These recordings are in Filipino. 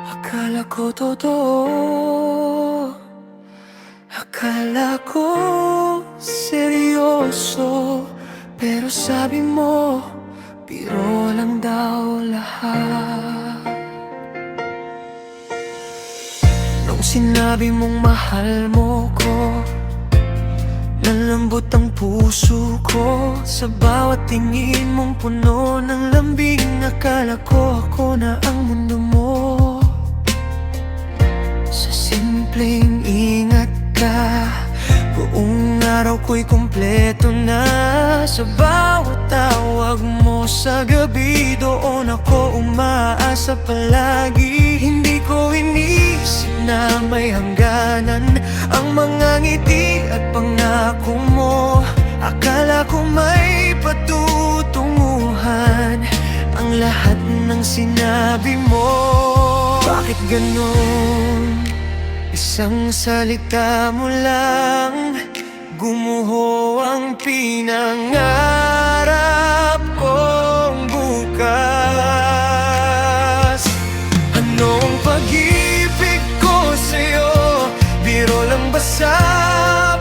Akala ko totoo, akala ko seryoso, pero sabi mo, biro lang daw lahat. Nung sinabi mong mahal mo ko, lalambot ang puso ko sa bawat tingin mong puno ng lambing. Akala ko ako na ang mundo mo, sa simpleng ingat ka, buong araw ko'y kumpleto na. Sa bawat tawag mo sa gabi, doon ako umaasa palagi. Hindi ko inisip na may hangganan ang mga ngiti at pangako mo. Akala ko may patutunguhan ang lahat ng sinabi mo. Bakit ganun? Isang salita mo lang, gumuho ang pinangarap kong bukas. Ano ang pag-ibig ko sa'yo? Biro lang ba sa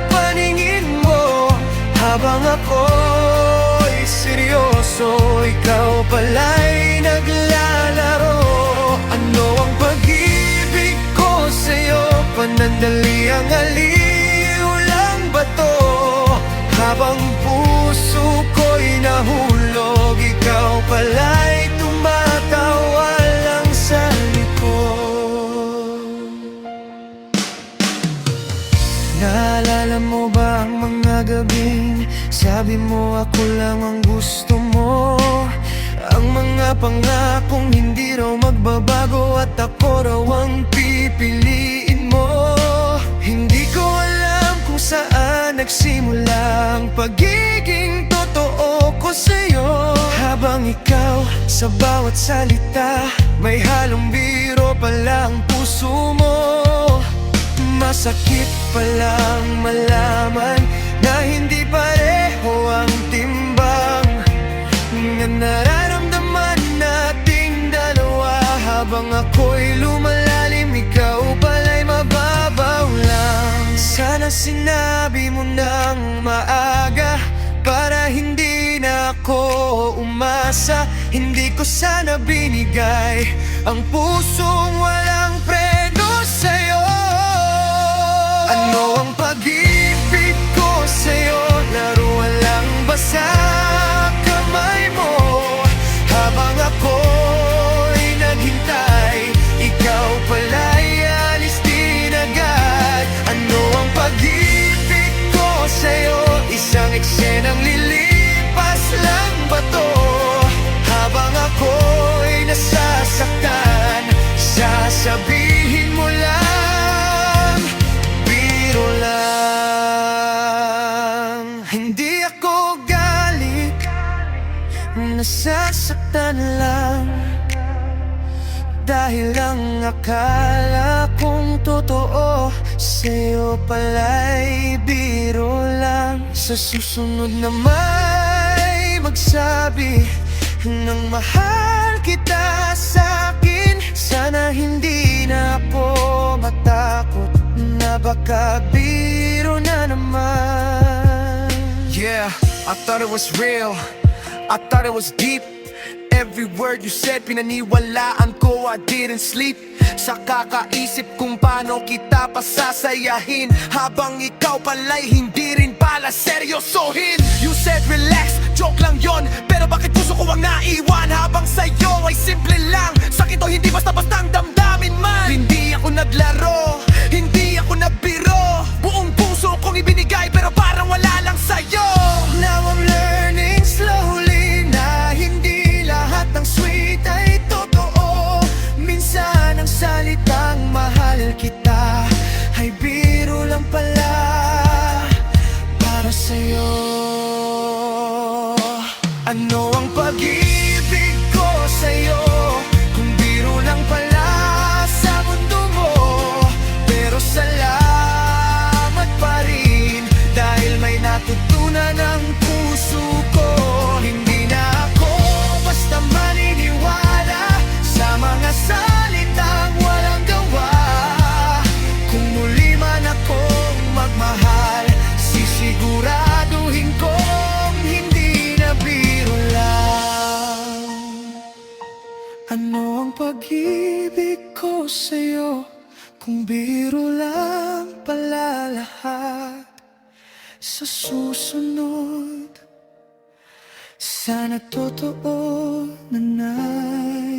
paningin mo? Habang ako'y seryoso, ikaw pala'y naglalaro. Ano ang pag-ibig ko sa'yo? Panandali ang aliw lang ba to? Habang puso ko'y nahulog, ikaw pala'y tumatawa lang sa likod. Naalala mo ba ang mga gabing sabi mo ako lang ang gusto mo? Ang mga pangakong hindi raw magbabago at ako raw ang pipiliin mo. Hindi ko alam kung saan nagsimula ang pagiging totoo ko sa'yo. Habang ikaw sa bawat salita, may halong biro pala ang puso mo. Masakit palang malaman na hindi pareho ang timbang ng nararamdaman nating dalawa. Habang ako'y lumalalim, ikaw pala'y mababaw lang. Sana sinabi mo nang maaga para hindi na ako umasa. Hindi ko sana binigay ang pusong walang preno sa'yo. Ano ang pag-ibig ko sa'yo? Laruan lang ba sa kamay mo? Habang ako'y naghintay, ikaw pala'y alis din agad. Ano ang pag-ibig ko sa'yo? Isang eksenang lilipas lang ba to? Habang ako'y nasasaktan, sasabihin mo lang, biro lang. Hindi ako galit, nasasaktan lang, dahil ang akala kong totoo sa'yo pala'y biro lang. Sa susunod na may magsabi ng mahal kita sa'kin, sana hindi na ako matakot na baka biro na naman. Yeah, I thought it was real, I thought it was deep. Every word you said, pinaniwalaan ko, I didn't sleep. Sa kakaisip kung paano kita pasasayahin, habang ikaw pala'y hindi rin pala seryosohin. You said relax, joke lang yon, pero bakit puso ko ang naiwan? Habang sa'yo ay simple lang, sakit o hindi basta-bastang damdamin man. Hindi ako naglaro, hindi ako nagbiro, buong puso kong ibinigay pero parang wala lang sa'yo. Now I'm learning slowly na hindi lahat ng sweet ay totoo. Minsan ang salitang mahal kita ay biro lang pala para sa'yo. Ano ang pag-ibig ko sa'yo kung biro lang pala sa mundo mo? Pero salamat pa rin dahil may natutunan ang puso ko. Hindi na ako basta maniniwala sa mga salitang wala Ano ang pag-ibig ko sa'yo kung biro lang pala lahat? Sa susunod, sana totoo na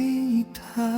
naitahan.